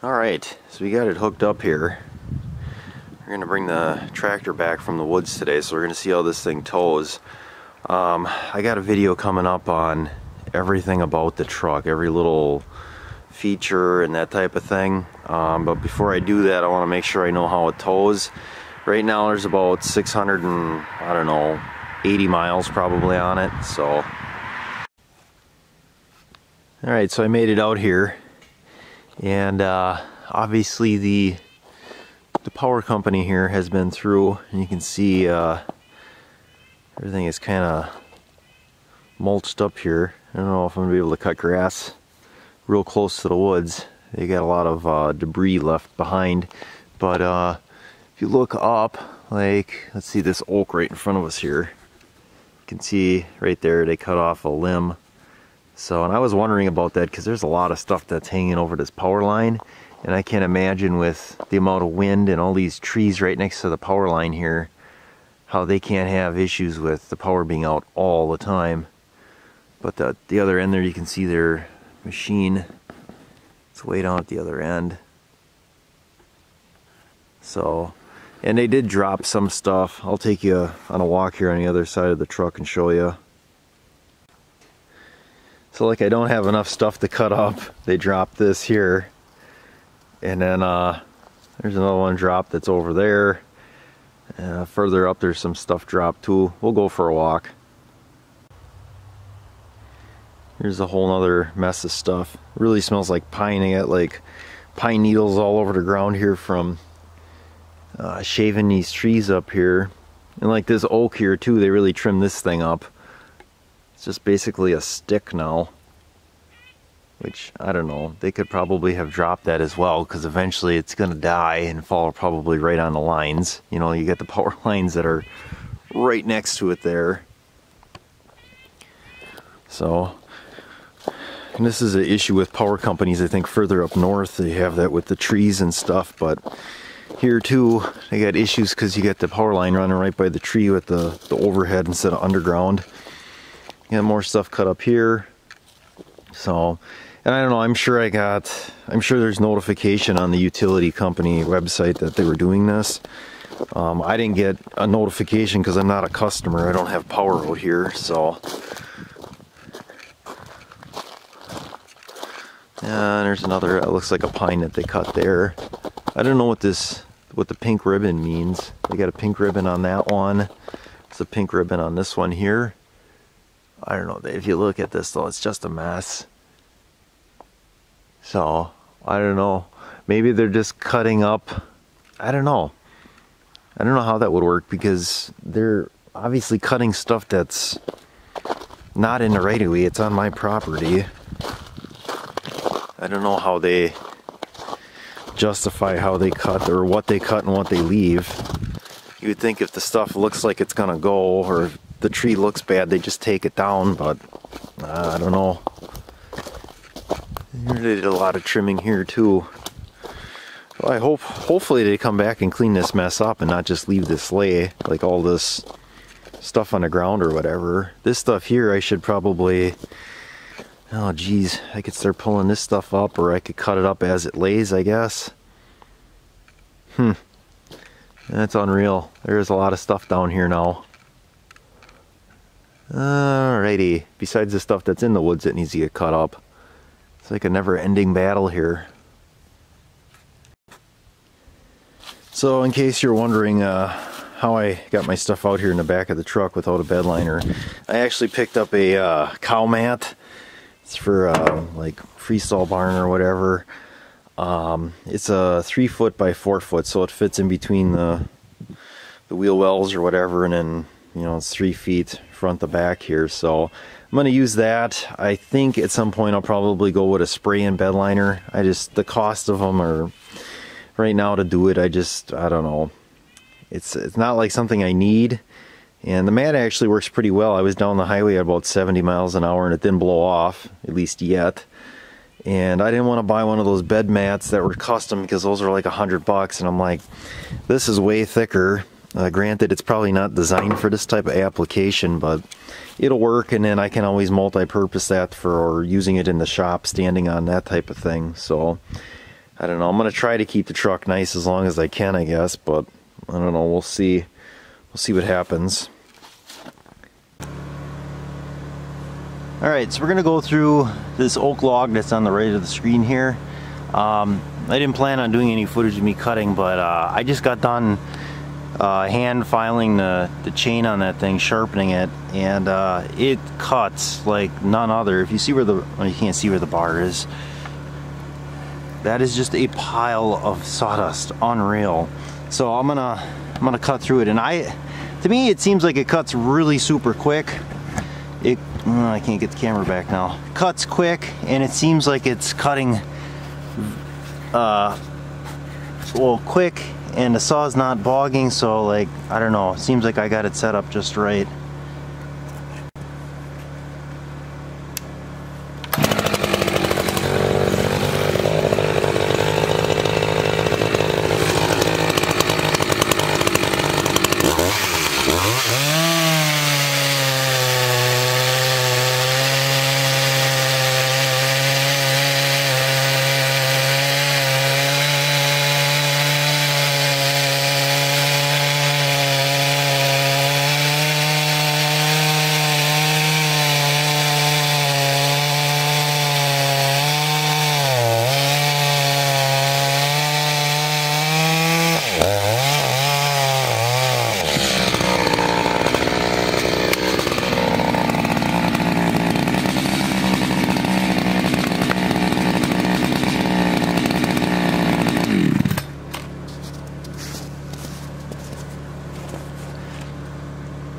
Alright, so we got it hooked up here. We're going to bring the tractor back from the woods today, so we're going to see how this thing tows. I got a video coming up on everything about the truck, every little feature and that type of thing. But before I do that, I want to make sure I know how it tows. Right now there's about 600 and, I don't know, 80 miles probably on it, so. Alright, so I made it out here. And obviously the power company here has been through, and you can see everything is kind of mulched up here. I don't know if I'm going to be able to cut grass real close to the woods. They got a lot of debris left behind. But if you look up, like, let's see this oak right in front of us here. You can see right there they cut off a limb. So, and I was wondering about that because there's a lot of stuff that's hanging over this power line, and I can't imagine with the amount of wind and all these trees right next to the power line here, how they can't have issues with the power being out all the time. But the other end there, you can see their machine. It's way down at the other end. So, and they did drop some stuff. I'll take you on a walk here on the other side of the truck and show you. So like I don't have enough stuff to cut up, they dropped this here. And then there's another one dropped that's over there. Further up there's some stuff dropped too. We'll go for a walk. Here's a whole other mess of stuff. It really smells like pine. I got like pine needles all over the ground here from shaving these trees up here. And like this oak here too, they really trimmed this thing up. It's just basically a stick now, which I don't know, they could probably have dropped that as well, because eventually it's gonna die and fall probably right on the lines. You know, you get the power lines that are right next to it there. So, and this is an issue with power companies. I think further up north they have that with the trees and stuff, but here too they got issues because you got the power line running right by the tree with the overhead instead of underground. And more stuff cut up here. So, and I don't know, I'm sure there's notification on the utility company website that they were doing this. I didn't get a notification because I'm not a customer. I don't have power out here, so. And there's another, it looks like a pine that they cut there. I don't know what the pink ribbon means. They got a pink ribbon on that one. It's a pink ribbon on this one here. I don't know, if you look at this though, it's just a mess. So, I don't know. Maybe they're just cutting up. I don't know. I don't know how that would work, because they're obviously cutting stuff that's not in the right of way. It's on my property. I don't know how they justify how they cut, or what they cut and what they leave. You would think if the stuff looks like it's gonna go, or the tree looks bad, they just take it down, but I don't know. They did a lot of trimming here too. Well, hopefully they come back and clean this mess up and not just leave this lay, like all this stuff on the ground or whatever. This stuff here I should probably, oh geez, I could start pulling this stuff up, or I could cut it up as it lays, I guess. That's unreal. There's a lot of stuff down here now. Alrighty, besides the stuff that's in the woods that needs to get cut up. It's like a never-ending battle here. So in case you're wondering how I got my stuff out here in the back of the truck without a bed liner, I actually picked up a cow mat. It's for like freestall barn or whatever. It's a 3 foot by 4 foot, so it fits in between the wheel wells or whatever, and then, you know, it's 3 feet front to back here. So I'm going to use that. I think at some point I'll probably go with a spray and bed liner. The cost of them are, right now to do it, I don't know. It's not like something I need. And the mat actually works pretty well. I was down the highway at about 70 miles an hour and it didn't blow off, at least yet. And I didn't want to buy one of those bed mats that were custom, because those are like $100, and I'm like, this is way thicker. Granted, it's probably not designed for this type of application, but it'll work, and then I can always multi-purpose that for using it in the shop, standing on that type of thing. So I don't know. I'm gonna try to keep the truck nice as long as I can, I guess, but I don't know. We'll see. We'll see what happens. All right, so we're gonna go through this oak log that's on the right of the screen here. I didn't plan on doing any footage of me cutting, but I just got done hand filing the chain on that thing, sharpening it, and it cuts like none other. If you see where well, you can't see where the bar is. That is just a pile of sawdust, unreal. So I'm gonna cut through it, and to me it seems like it cuts really super quick. I can't get the camera back now. Cuts quick, and it seems like it's cutting well quick, and the saw's not bogging, so like I don't know, it seems like I got it set up just right.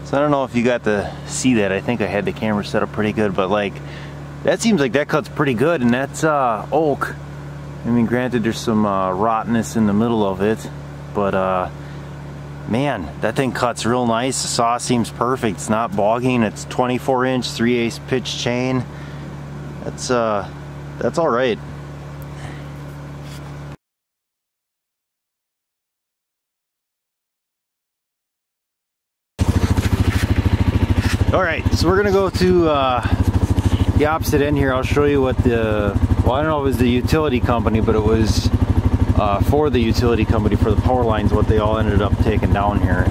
So I don't know if you got to see that. I think I had the camera set up pretty good, but like that seems like that cuts pretty good, and that's oak. I mean, granted there's some rottenness in the middle of it, but man, that thing cuts real nice. The saw seems perfect. It's not bogging. It's 24-inch 3/8 pitch chain. That's all right. All right, so we're gonna go to the opposite end here. I'll show you what well, I don't know if it was the utility company, but it was for the utility company for the power lines, what they all ended up taking down here.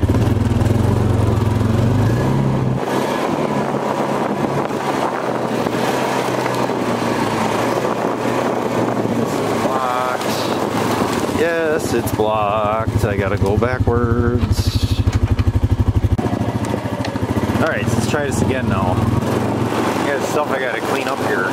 It's blocked. Yes, it's blocked. I gotta go backwards. Alright, so let's try this again now. I got stuff I gotta clean up here.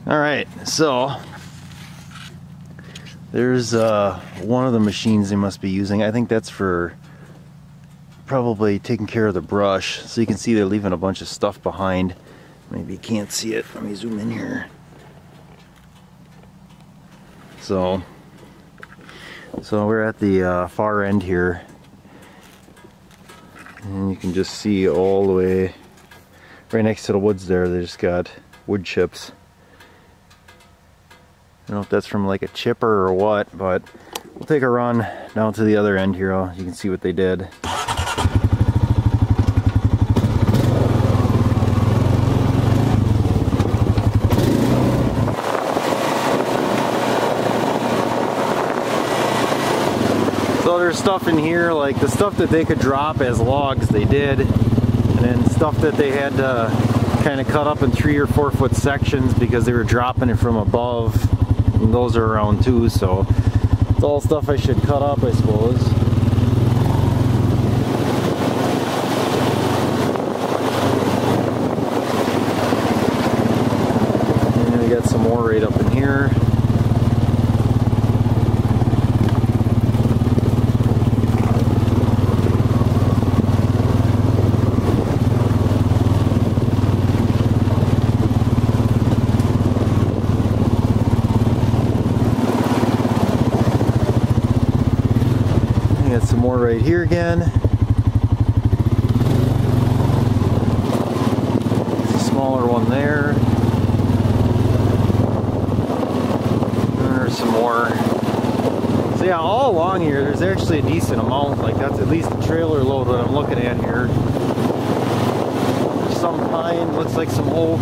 Alright, so there's one of the machines they must be using. I think that's for probably taking care of the brush. So you can see they're leaving a bunch of stuff behind. Maybe you can't see it. Let me zoom in here. So we're at the far end here. And you can just see all the way right next to the woods there. They just got wood chips. I don't know if that's from like a chipper or what, but we'll take a run down to the other end here. You can see what they did. So there's stuff in here, like the stuff that they could drop as logs, they did. And then stuff that they had to kind of cut up in 3 or 4 foot sections because they were dropping it from above. And those are around too, so it's all stuff I should cut up, I suppose. more right here again. There's a smaller one there. And there's some more. So yeah, all along here, there's actually a decent amount. Like that's at least a trailer load that I'm looking at here. There's some pine, looks like some oak.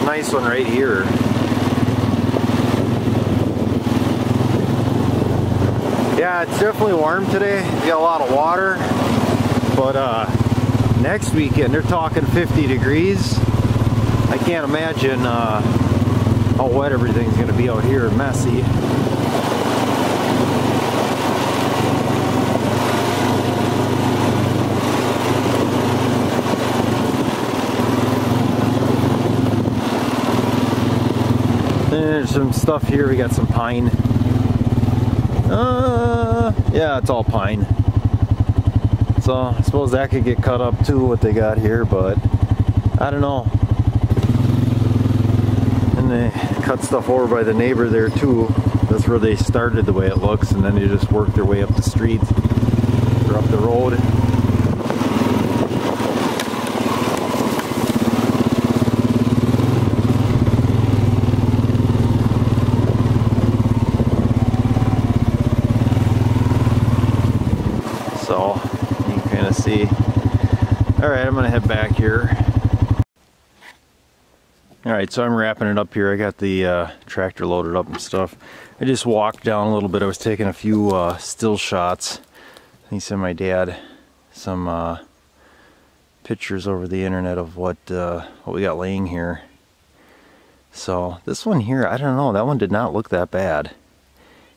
Nice one right here. Yeah, it's definitely warm today. We got a lot of water, but next weekend they're talking 50 degrees. I can't imagine how wet everything's gonna be out here, messy. There's some stuff here. We got some pine. Yeah, it's all pine. So I suppose that could get cut up too, what they got here, but I don't know. And they cut stuff over by the neighbor there too. That's where they started, the way it looks, and then they just worked their way up the street or up the road. So you can kind of see. Alright, I'm gonna head back here. Alright, so I'm wrapping it up here. I got the tractor loaded up and stuff. I just walked down a little bit. I was taking a few still shots. He sent my dad some pictures over the internet of what we got laying here. So this one here, I don't know, that one did not look that bad.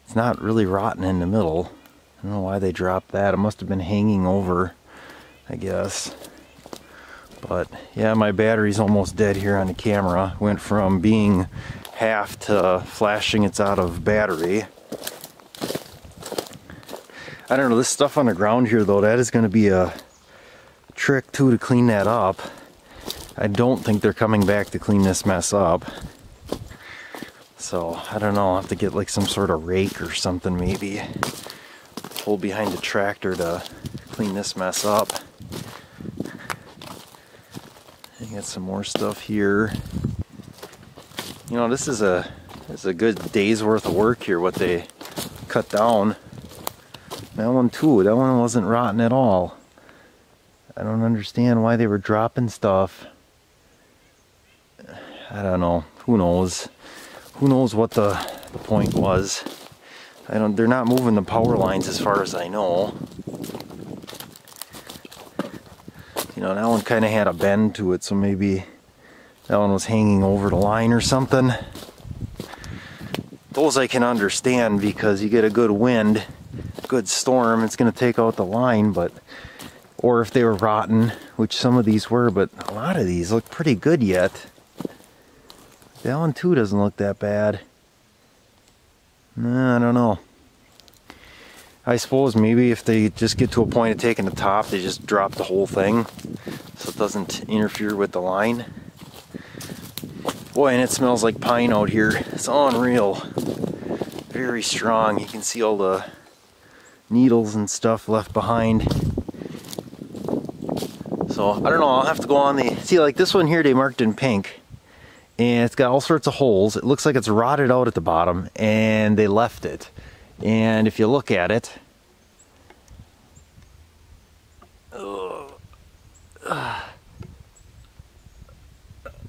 It's not really rotten in the middle. I don't know why they dropped that. It must have been hanging over, I guess. But yeah, my battery's almost dead here on the camera. Went from being half to flashing it's out of battery. I don't know, this stuff on the ground here though, that is going to be a trick too to clean that up. I don't think they're coming back to clean this mess up. So I don't know, I'll have to get like some sort of rake or something maybe. Pull behind the tractor to clean this mess up. I got some more stuff here. You know, this is a good day's worth of work here, what they cut down. That one too, that one wasn't rotten at all. I don't understand why they were dropping stuff. I don't know, who knows? Who knows what the point was? They're not moving the power lines as far as I know. You know, that one kind of had a bend to it, so maybe that one was hanging over the line or something. Those I can understand because you get a good wind, good storm, it's going to take out the line, but or if they were rotten, which some of these were, but a lot of these look pretty good yet. That one too doesn't look that bad. I don't know. I suppose maybe if they just get to a point of taking the top, they just drop the whole thing so it doesn't interfere with the line. Boy, and it smells like pine out here. It's unreal. Very strong. You can see all the needles and stuff left behind. So, I don't know, I'll have to go on the... See, like this one here, they marked in pink. And it's got all sorts of holes. It looks like it's rotted out at the bottom, and they left it. And if you look at it,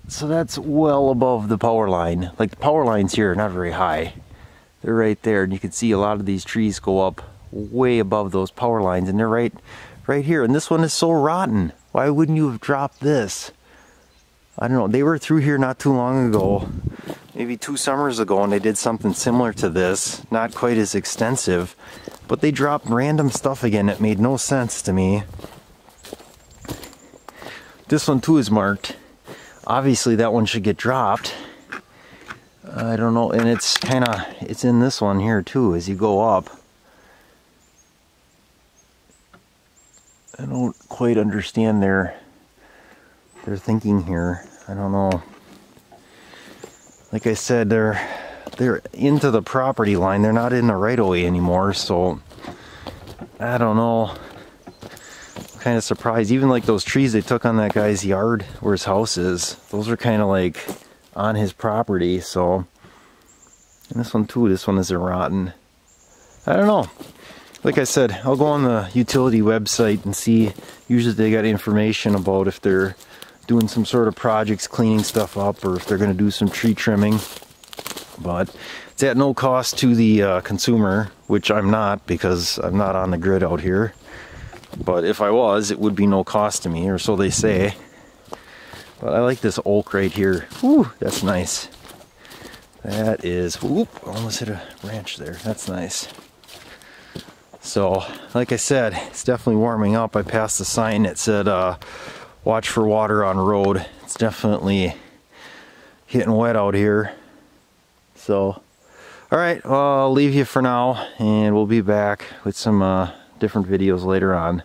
so that's well above the power line. Like the power lines here are not very high. They're right there, and you can see a lot of these trees go up way above those power lines, and they're right here. And this one is so rotten. Why wouldn't you have dropped this? I don't know, they were through here not too long ago, maybe 2 summers ago, and they did something similar to this, not quite as extensive, but they dropped random stuff again that made no sense to me. This one too is marked. Obviously that one should get dropped. I don't know, and it's in this one here too as you go up. I don't quite understand their thinking here. I don't know. Like I said, they're into the property line. They're not in the right of way anymore, so I don't know. I'm kind of surprised. Even like those trees they took on that guy's yard where his house is, those are kind of like on his property. So, and this one too, this one isn't rotten. I don't know. Like I said, I'll go on the utility website and see. Usually they got information about if they're doing some sort of projects, cleaning stuff up, or if they're going to do some tree trimming. But it's at no cost to the consumer, which I'm not, because I'm not on the grid out here. But if I was, it would be no cost to me, or so they say. But I like this oak right here. Whew, that's nice. That is, whoop, almost hit a branch there. That's nice. So, like I said, it's definitely warming up. I passed the sign that said, watch for water on road. It's definitely getting wet out here. So, alright, well, I'll leave you for now, and we'll be back with some different videos later on.